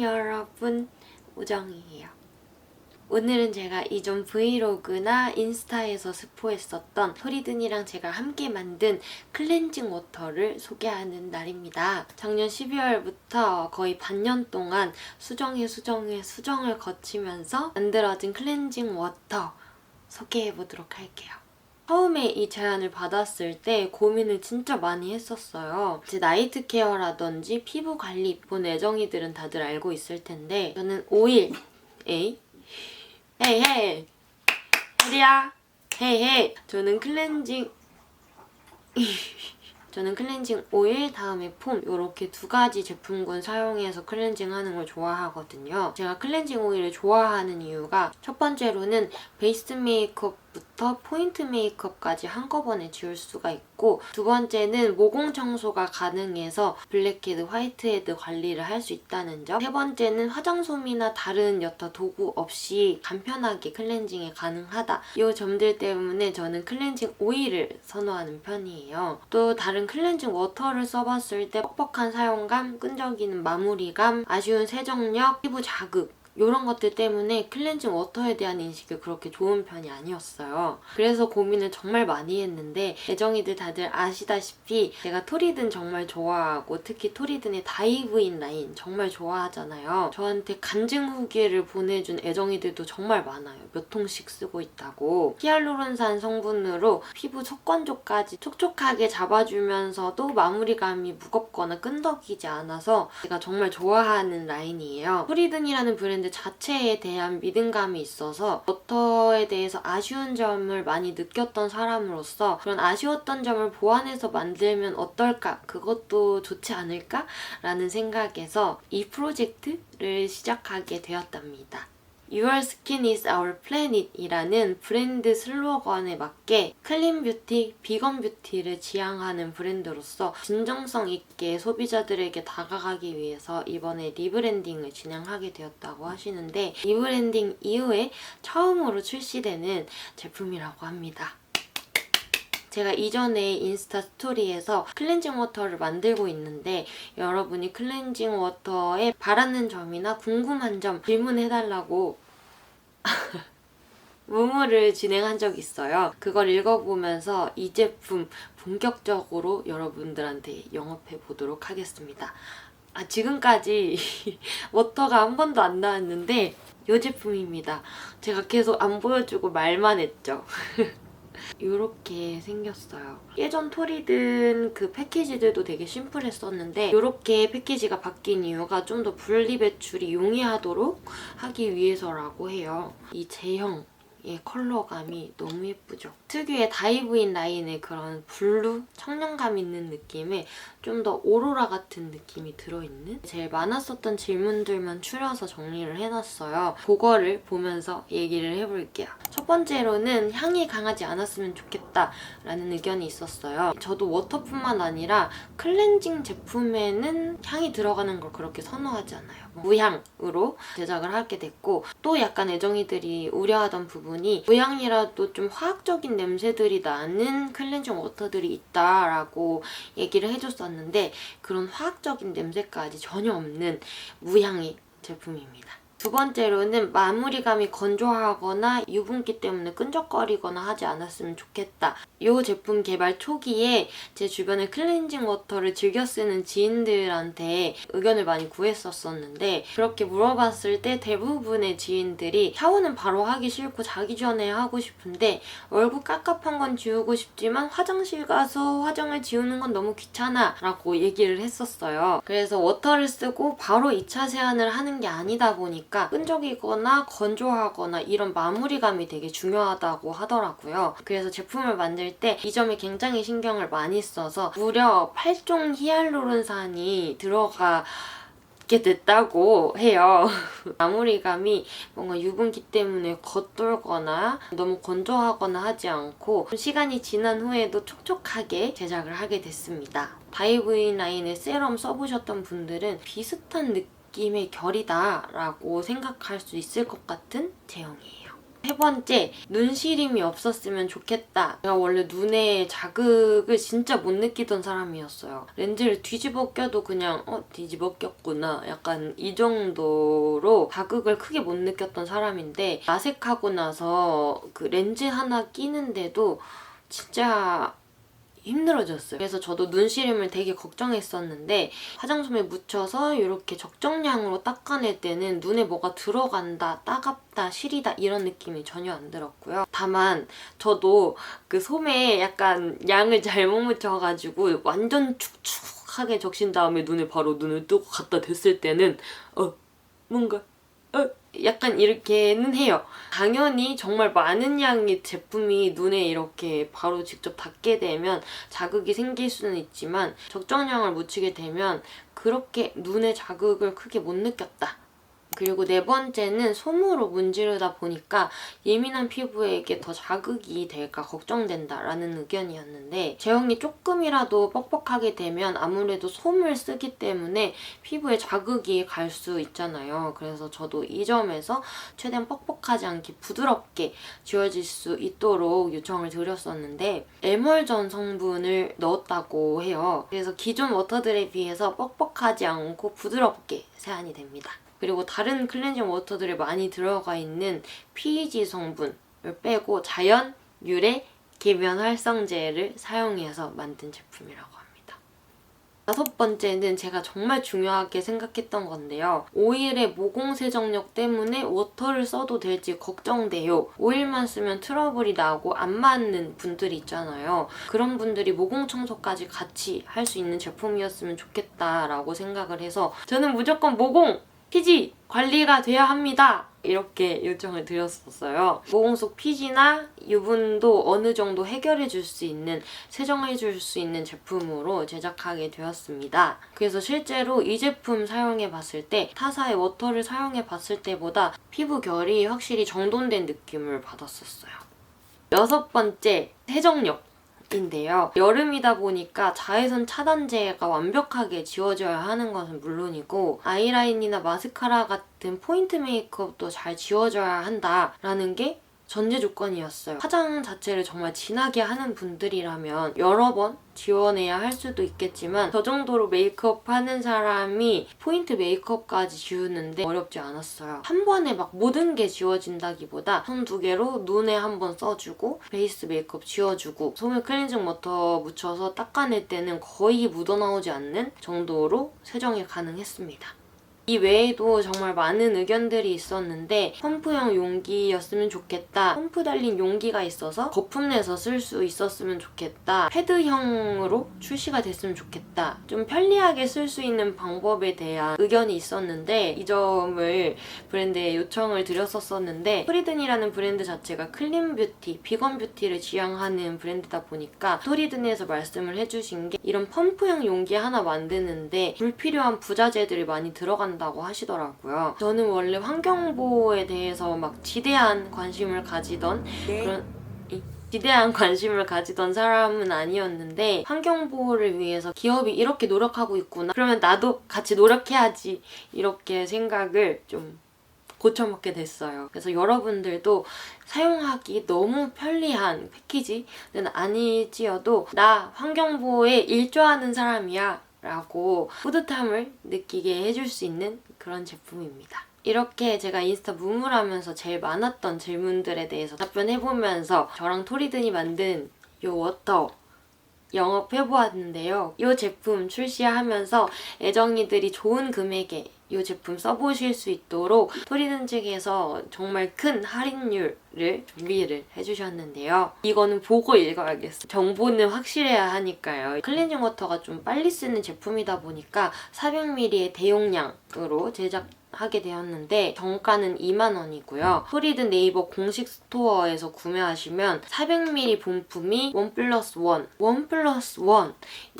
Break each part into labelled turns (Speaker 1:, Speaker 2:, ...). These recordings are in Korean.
Speaker 1: 안녕 여러분, 우정이에요. 오늘은 제가 이전 브이로그나 인스타에서 스포했었던 토리든이랑 제가 함께 만든 클렌징 워터를 소개하는 날입니다. 작년 12월부터 거의 반년 동안 수정을 거치면서 만들어진 클렌징 워터 소개해보도록 할게요. 처음에 이 제안을 받았을 때 고민을 진짜 많이 했었어요. 제 나이트 케어라든지 피부 관리 본 애정이들은 다들 알고 있을 텐데 저는 오일 헤이 혜리야 헤이 저는 클렌징 오일 다음에 폼 이렇게 두 가지 제품군 사용해서 클렌징 하는 걸 좋아하거든요. 제가 클렌징 오일을 좋아하는 이유가 첫 번째로는 베이스 메이크업부터 포인트 메이크업까지 한꺼번에 지울 수가 있고, 두 번째는 모공 청소가 가능해서 블랙헤드, 화이트헤드 관리를 할 수 있다는 점, 세 번째는 화장솜이나 다른 여타 도구 없이 간편하게 클렌징이 가능하다. 이 점들 때문에 저는 클렌징 오일을 선호하는 편이에요. 또 다른 클렌징 워터를 써봤을 때 뻑뻑한 사용감, 끈적이는 마무리감, 아쉬운 세정력, 피부 자극 이런 것들 때문에 클렌징 워터에 대한 인식이 그렇게 좋은 편이 아니었어요. 그래서 고민을 정말 많이 했는데 애정이들 다들 아시다시피 제가 토리든 정말 좋아하고 특히 토리든의 다이브인 라인 정말 좋아하잖아요. 저한테 간증 후기를 보내준 애정이들도 정말 많아요. 몇 통씩 쓰고 있다고. 히알루론산 성분으로 피부 속건조까지 촉촉하게 잡아주면서도 마무리감이 무겁거나 끈덕이지 않아서 제가 정말 좋아하는 라인이에요. 토리든이라는 브랜드 자체에 대한 믿음감이 있어서 워터에 대해서 아쉬운 점을 많이 느꼈던 사람으로서 그런 아쉬웠던 점을 보완해서 만들면 어떨까? 그것도 좋지 않을까? 라는 생각에서 이 프로젝트를 시작하게 되었답니다. Your skin is our planet 이라는 브랜드 슬로건에 맞게 클린 뷰티, 비건 뷰티를 지향하는 브랜드로서 진정성 있게 소비자들에게 다가가기 위해서 이번에 리브랜딩을 진행하게 되었다고 하시는데, 리브랜딩 이후에 처음으로 출시되는 제품이라고 합니다. 제가 이전에 인스타 스토리에서 클렌징 워터를 만들고 있는데 여러분이 클렌징 워터에 바라는 점이나 궁금한 점 질문해달라고 무무를 진행한 적이 있어요. 그걸 읽어보면서 이 제품 본격적으로 여러분들한테 영업해 보도록 하겠습니다. 지금까지 워터가 한 번도 안 나왔는데 이 제품입니다. 제가 계속 안 보여주고 말만 했죠. 이렇게 생겼어요. 예전 토리든 그 패키지들도 되게 심플했었는데 이렇게 패키지가 바뀐 이유가 좀 더 분리 배출이 용이하도록 하기 위해서라고 해요. 이 제형의 컬러감이 너무 예쁘죠? 특유의 다이브인 라인의 그런 블루, 청량감 있는 느낌에 좀 더 오로라 같은 느낌이 들어있는? 제일 많았었던 질문들만 추려서 정리를 해놨어요. 그거를 보면서 얘기를 해볼게요. 첫 번째로는 향이 강하지 않았으면 좋겠다 라는 의견이 있었어요. 저도 워터뿐만 아니라 클렌징 제품에는 향이 들어가는 걸 그렇게 선호하지 않아요. 무향으로 제작을 하게 됐고, 또 약간 애정이들이 우려하던 부분이 무향이라도 좀 화학적인 냄새들이 나는 클렌징 워터들이 있다라고 얘기를 해줬었는데 그런 화학적인 냄새까지 전혀 없는 무향의 제품입니다. 두 번째로는 마무리감이 건조하거나 유분기 때문에 끈적거리거나 하지 않았으면 좋겠다. 이 제품 개발 초기에 제 주변에 클렌징 워터를 즐겨 쓰는 지인들한테 의견을 많이 구했었는데 그렇게 물어봤을 때 대부분의 지인들이 샤워는 바로 하기 싫고 자기 전에 하고 싶은데 얼굴 깝깝한 건 지우고 싶지만 화장실 가서 화장을 지우는 건 너무 귀찮아 라고 얘기를 했었어요. 그래서 워터를 쓰고 바로 2차 세안을 하는 게 아니다 보니까 끈적이거나 건조하거나 이런 마무리감이 되게 중요하다고 하더라고요. 그래서 제품을 만들 때 이 점에 굉장히 신경을 많이 써서 무려 8종 히알루론산이 들어가게 됐다고 해요. 마무리감이 뭔가 유분기 때문에 겉돌거나 너무 건조하거나 하지 않고 시간이 지난 후에도 촉촉하게 제작을 하게 됐습니다. 다이브인 라인의 세럼 써보셨던 분들은 비슷한 느낌의 결이다 라고 생각할 수 있을 것 같은 제형이에요. 세 번째, 눈시림이 없었으면 좋겠다. 제가 원래 눈에 자극을 진짜 못 느끼던 사람이었어요. 렌즈를 뒤집어 껴도 그냥 뒤집어 꼈구나 약간 이 정도로 자극을 크게 못 느꼈던 사람인데 라섹하고 나서 그 렌즈 하나 끼는데도 진짜 힘들어졌어요. 그래서 저도 눈시림을 되게 걱정했었는데 화장솜에 묻혀서 이렇게 적정량으로 닦아낼 때는 눈에 뭐가 들어간다, 따갑다, 시리다 이런 느낌이 전혀 안 들었고요. 다만 저도 그 솜에 약간 양을 잘못 묻혀가지고 완전 축축하게 적신 다음에 바로 눈을 뜨고 갖다 댔을 때는 뭔가 약간 이렇게는 해요. 당연히 정말 많은 양의 제품이 눈에 이렇게 바로 직접 닿게 되면 자극이 생길 수는 있지만 적정량을 묻히게 되면 그렇게 눈에 자극을 크게 못 느꼈다. 그리고 네 번째는 솜으로 문지르다 보니까 예민한 피부에게 더 자극이 될까 걱정된다라는 의견이었는데 제형이 조금이라도 뻑뻑하게 되면 아무래도 솜을 쓰기 때문에 피부에 자극이 갈 수 있잖아요. 그래서 저도 이 점에서 최대한 뻑뻑하지 않게 부드럽게 지워질 수 있도록 요청을 드렸었는데 에멀전 성분을 넣었다고 해요. 그래서 기존 워터들에 비해서 뻑뻑하지 않고 부드럽게 세안이 됩니다. 그리고 다른 클렌징 워터들에 많이 들어가 있는 PEG 성분을 빼고 자연, 유래, 계면 활성제를 사용해서 만든 제품이라고 합니다. 다섯 번째는 제가 정말 중요하게 생각했던 건데요. 오일의 모공 세정력 때문에 워터를 써도 될지 걱정돼요. 오일만 쓰면 트러블이 나고 안 맞는 분들이 있잖아요. 그런 분들이 모공 청소까지 같이 할 수 있는 제품이었으면 좋겠다라고 생각을 해서 저는 무조건 모공! 피지 관리가 돼야 합니다. 이렇게 요청을 드렸었어요. 모공 속 피지나 유분도 어느 정도 해결해 줄 수 있는, 세정해 줄 수 있는 제품으로 제작하게 되었습니다. 그래서 실제로 이 제품 사용해 봤을 때 타사의 워터를 사용해 봤을 때보다 피부 결이 확실히 정돈된 느낌을 받았었어요. 여섯 번째, 세정력. 인데요. 여름이다 보니까 자외선 차단제가 완벽하게 지워져야 하는 것은 물론이고 아이라인이나 마스카라 같은 포인트 메이크업도 잘 지워져야 한다라는 게 전제 조건이었어요. 화장 자체를 정말 진하게 하는 분들이라면 여러 번 지워내야 할 수도 있겠지만 저 정도로 메이크업 하는 사람이 포인트 메이크업까지 지우는데 어렵지 않았어요. 한 번에 막 모든 게 지워진다기보다 손 두 개로 눈에 한 번 써주고 베이스 메이크업 지워주고 솜에 클렌징 워터 묻혀서 닦아낼 때는 거의 묻어나오지 않는 정도로 세정이 가능했습니다. 이 외에도 정말 많은 의견들이 있었는데 펌프형 용기였으면 좋겠다. 펌프 달린 용기가 있어서 거품 내서 쓸 수 있었으면 좋겠다. 패드형으로 출시가 됐으면 좋겠다. 좀 편리하게 쓸 수 있는 방법에 대한 의견이 있었는데 이 점을 브랜드에 요청을 드렸었는데 토리든이라는 브랜드 자체가 클린 뷰티, 비건 뷰티를 지향하는 브랜드다 보니까 토리든에서 말씀을 해주신 게 이런 펌프형 용기 하나 만드는데 불필요한 부자재들이 많이 들어간다고 하시더라고요. 저는 원래 환경보호에 대해서 막 지대한 관심을 가지던 사람은 아니었는데 환경보호를 위해서 기업이 이렇게 노력하고 있구나. 그러면 나도 같이 노력해야지. 이렇게 생각을 좀 고쳐먹게 됐어요. 그래서 여러분들도 사용하기 너무 편리한 패키지는 아니지어도 나 환경보호에 일조하는 사람이야 라고 뿌듯함을 느끼게 해줄 수 있는 그런 제품입니다. 이렇게 제가 인스타 무물하면서 제일 많았던 질문들에 대해서 답변해보면서 저랑 토리든이 만든 이 워터 영업해보았는데요. 이 제품 출시하면서 애정이들이 좋은 금액에 이 제품 써보실 수 있도록 토리든 측에서 정말 큰 할인율을 준비를 해주셨는데요. 이거는 보고 읽어야겠어요. 정보는 확실해야 하니까요. 클렌징 워터가 좀 빨리 쓰는 제품이다 보니까 400ml의 대용량으로 제작하게 되었는데 정가는 2만원이고요. 토리든 네이버 공식 스토어에서 구매하시면 400ml 본품이 1+1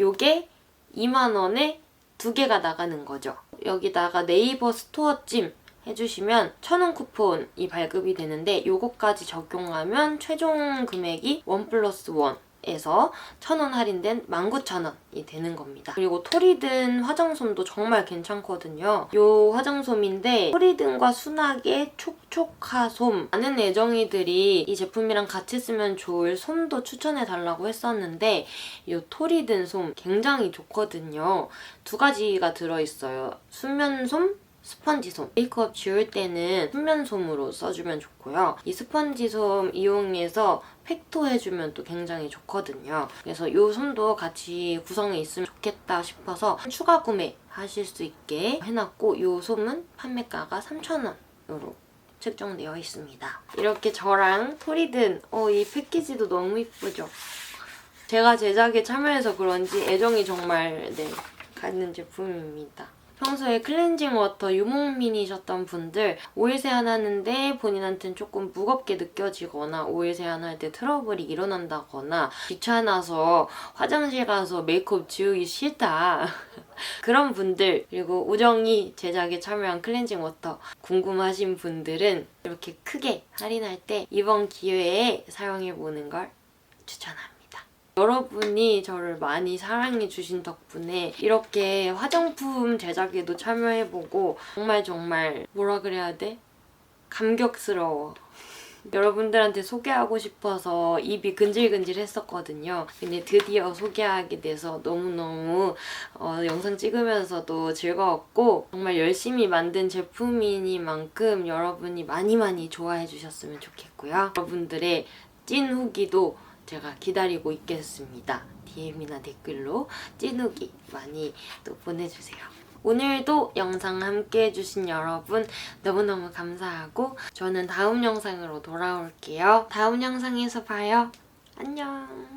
Speaker 1: 요게 2만원에 2개가 나가는 거죠. 여기다가 네이버 스토어 찜 해주시면 1000원 쿠폰이 발급이 되는데 요거까지 적용하면 최종 금액이 1+1 에서 1,000원 할인된 19,000원이 되는 겁니다. 그리고 토리든 화장솜도 정말 괜찮거든요. 이 화장솜인데 토리든과 순하게 촉촉하솜. 많은 애정이들이 이 제품이랑 같이 쓰면 좋을 솜도 추천해달라고 했었는데 이 토리든 솜 굉장히 좋거든요. 두 가지가 들어있어요. 수면솜, 스펀지솜. 메이크업 지울 때는 수면솜으로 써주면 좋고요. 이 스펀지솜 이용해서 팩토 해주면 또 굉장히 좋거든요. 그래서 이 솜도 같이 구성에 있으면 좋겠다 싶어서 추가 구매하실 수 있게 해놨고 이 솜은 판매가가 3,000원으로 책정되어 있습니다. 이렇게 저랑 토리든 이 패키지도 너무 이쁘죠? 제가 제작에 참여해서 그런지 애정이 정말 가는 제품입니다. 평소에 클렌징 워터 유목민이셨던 분들 오일 세안하는데 본인한테는 조금 무겁게 느껴지거나 오일 세안할 때 트러블이 일어난다거나 귀찮아서 화장실 가서 메이크업 지우기 싫다 그런 분들, 그리고 우정이 제작에 참여한 클렌징 워터 궁금하신 분들은 이렇게 크게 할인할 때 이번 기회에 사용해보는 걸 추천합니다. 여러분이 저를 많이 사랑해주신 덕분에 이렇게 화장품 제작에도 참여해보고 정말 뭐라 그래야 돼? 감격스러워. 여러분들한테 소개하고 싶어서 입이 근질근질 했었거든요. 근데 드디어 소개하게 돼서 너무너무 영상 찍으면서도 즐거웠고 정말 열심히 만든 제품이니만큼 여러분이 많이 좋아해 주셨으면 좋겠고요. 여러분들의 찐 후기도 제가 기다리고 있겠습니다. DM이나 댓글로 찐 후기 많이 또 보내주세요. 오늘도 영상 함께 해주신 여러분 너무너무 감사하고 저는 다음 영상으로 돌아올게요. 다음 영상에서 봐요. 안녕.